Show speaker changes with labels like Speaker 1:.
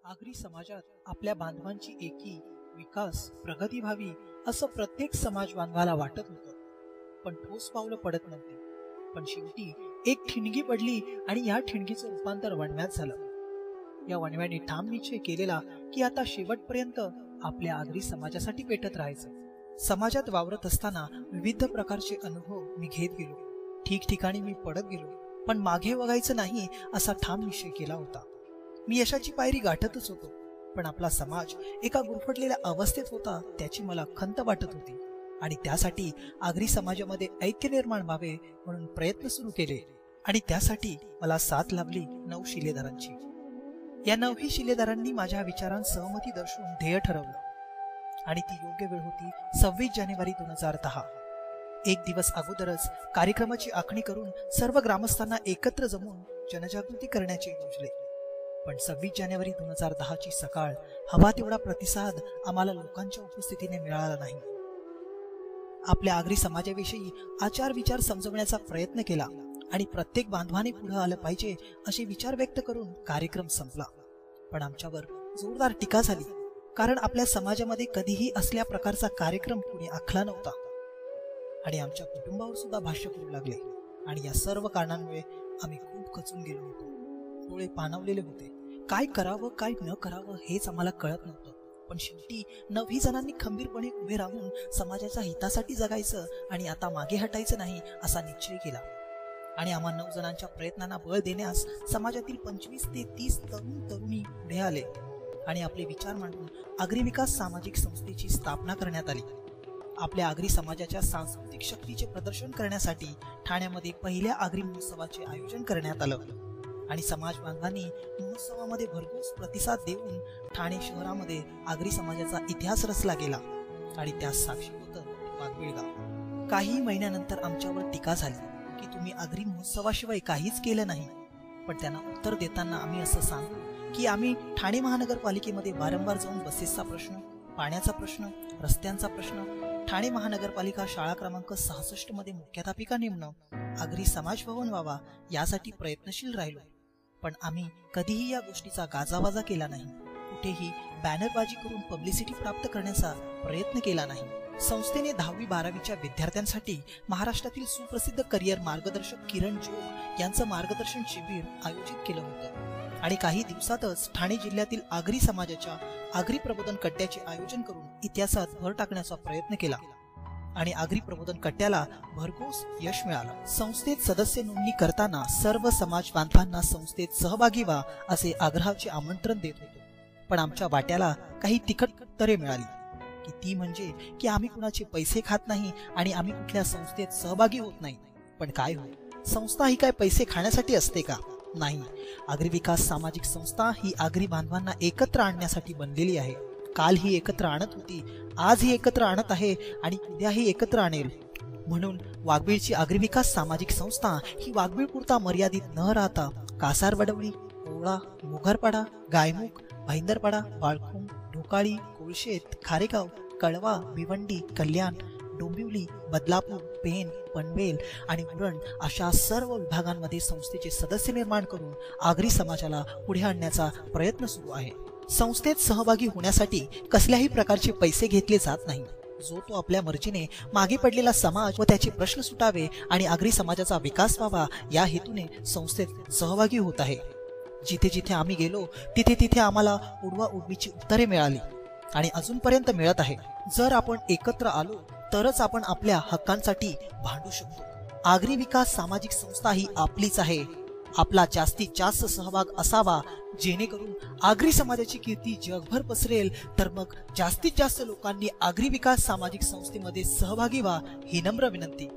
Speaker 1: आगरी समाजात आपल्या बांधवांची एकी, विकास, प्रगती व्हावी असं प्रत्येक समाज बांधवाला वाटत होतं, पण ठोस पावलं पडत नव्हती. पण शेवटी एक ठिणगी पडली आणि या ठिणगीचं रूपांतर वणव्यात झालं. या वणव्याने ठाम निश्चय केलेला की आता शेवटपर्यंत आपल्या आगरी समाजासाठी पेटत राहायचं. समाजात वावरत असताना विविध प्रकारचे अनुभव मी घेत गेलो, ठिकठिकाणी मी पडत गेलो, पण मागे वळायचं नाही असा ठाम निश्चय केला होता. मी यशाची पायरी गाठतच होतो, पण आपला समाज एका गुरफटलेल्या अवस्थेत होता त्याची मला खंत वाटत होती आणि त्यासाठी आगरी समाजामध्ये ऐक्य निर्माण व्हावे म्हणून प्रयत्न सुरू केले. आणि त्यासाठी मला साथ लाभली 9 शिलेदारांची. या 9ही शिलेदारांनी माझ्या विचारांत सहमती दर्शवून ध्येय ठरवलं आणि ती योग्य वेळ होती 26 जानेवारी 2010. एक दिवस अगोदरच कार्यक्रमाची आखणी करून सर्व ग्रामस्थांना एकत्र जमून जनजागृती करण्याचे योजले. पण 26 जानेवारी 2010ची सकाळ हवा तेवढा प्रतिसाद आम्हाला लोकांच्या उपस्थितीने मिळाला नाही. आपल्या आगरी समाजाविषयी आचार विचार समजवण्याचा प्रयत्न केला आणि प्रत्येक बांधवाने पुढे आलं पाहिजे असे विचार व्यक्त करून कार्यक्रम संपला. पण आमच्यावर जोरदार टीका झाली, कारण आपल्या समाजामध्ये कधीही असल्या प्रकारचा कार्यक्रम कुणी आखला नव्हता आणि आमच्या कुटुंबावर सुद्धा भाष्य करू लागले. आणि या सर्व कारणांमुळे आम्ही खूप खचून गेलो होतो, डोळे पाणावलेले होते. काय करावं काय न करावं हेच आम्हाला कळत नव्हतं. पण शेवटी 9 जणांनी खंबीरपणे उभे राहून समाजाच्या हितासाठी जगायचं आणि आता मागे हटायचं नाही असा निश्चय केला. आणि आम्हा 9 जणांच्या प्रयत्नांना बळ देण्यास समाजातील 25 ते 30 तरुण तरुणी पुढे आले आणि आपले विचार मांडून आगरी विकास सामाजिक संस्थेची स्थापना करण्यात आली. आपल्या आगरी समाजाच्या सांस्कृतिक शक्तीचे प्रदर्शन करण्यासाठी ठाण्यामध्ये पहिल्या आगरी महोत्सवाचे आयोजन करण्यात आलं आणि समाज बांधवांनी महोत्सवामध्ये भरघोस प्रतिसाद देऊन ठाणे शहरामध्ये आगरी समाजाचा इतिहास रचला गेला आणि त्यास साक्षी होतं वाघबीळ गाव. काही महिन्यानंतर आमच्यावर टीका झाली की तुम्ही आगरी महोत्सवाशिवाय काहीच केलं नाही. पण त्यांना उत्तर देताना आम्ही असं सांगू की आम्ही ठाणे महानगरपालिकेमध्ये वारंवार जाऊन बसेसचा प्रश्न, पाण्याचा प्रश्न, रस्त्यांचा प्रश्न, ठाणे महानगरपालिका शाळा क्रमांक 66 मध्ये मुख्याध्यापिका नेमणं, आगरी समाज भवन व्हावा यासाठी प्रयत्नशील राहिलो. पण आम्ही कधीही या गोष्टीचा गाजावाजा केला नाही, कुठेही बॅनरबाजी करून पब्लिसिटी प्राप्त करण्याचा प्रयत्न केला नाही. संस्थेने 10वी-12वीच्या विद्यार्थ्यांसाठी महाराष्ट्रातील सुप्रसिद्ध करिअर मार्गदर्शक किरण जोग यांचं मार्गदर्शन शिबिर आयोजित केलं होतं आणि काही दिवसातच ठाणे जिल्ह्यातील आगरी समाजाच्या आगरी प्रबोधन कट्ट्याचे आयोजन करून इतिहासात भर टाकण्याचा प्रयत्न केला आणि आगरी प्रबोधन कट्ट्याला भरघोस यश मिळालं. संस्थेत सदस्य नोंदणी करताना सर्व समाज बांधवांना संस्थेत सहभागी व्हा असे आग्रहाचे आमंत्रण देत होतो. पण आमच्या वाट्याला काही तिखट उत्तरे मिळाली की ती म्हणजे की आम्ही कुणाचे पैसे खात नाही आणि आम्ही कुठल्या संस्थेत सहभागी होत नाही. पण काय हो, संस्था ही काय पैसे खाण्यासाठी असते का? नाही. आगरी विकास सामाजिक संस्था ही आगरी बांधवांना एकत्र आणण्यासाठी बनलेली आहे. काल ही एकत्र आणत होती, आज ही एकत्र आणत आहे आणि उद्याही एकत्र आणेल. म्हणून वाघबीळची आगरी विकास सामाजिक संस्था ही वाघबीळपुरता मर्यादित न राहता कासारवडवळी, ओवळा, मोघरपाडा, गायमुख, भाईंदरपाडा, बाळखुम, ढोकाळी, कोळशेत, खारेगाव, कळवा, भिवंडी, कल्याण, डोंबिवली, बदलापूर, पेन, पनवेल आणि उरण अशा सर्व विभागांमध्ये संस्थेचे सदस्य निर्माण करून आगरी समाजाला पुढे आणण्याचा प्रयत्न सुरू आहे. संस्थेत सहभागी होण्यासाठी कसल्याही प्रकारचे पैसे घेतले जात नाही. जो तो आपल्या मर्जीने मागे पडलेला समाज व त्याचे प्रश्न सुटावे आणि आगरी समाजाचा विकास व्हावा या हेतूने संस्थेत सहभागी होत आहे. जिथे जिथे आम्ही गेलो तिथे तिथे आम्हाला उडवा उडवीची उत्तरे मिळाली आणि अजूनपर्यंत मिळत आहे. जर आपण एकत्र आलो तरच आपण आपल्या हक्कांसाठी भांडू शकतो. आगरी विकास सामाजिक संस्था ही आपलीच आहे. आपला जास्तीत जास्त सहभाग असावा जेणेकरून आगरी समाजाची कीर्ती जगभर पसरेल. तर मग जास्तीत जास्त लोकांनी आगरी विकास सामाजिक संस्थेमध्ये सहभागी व्हा ही नम्र विनंती.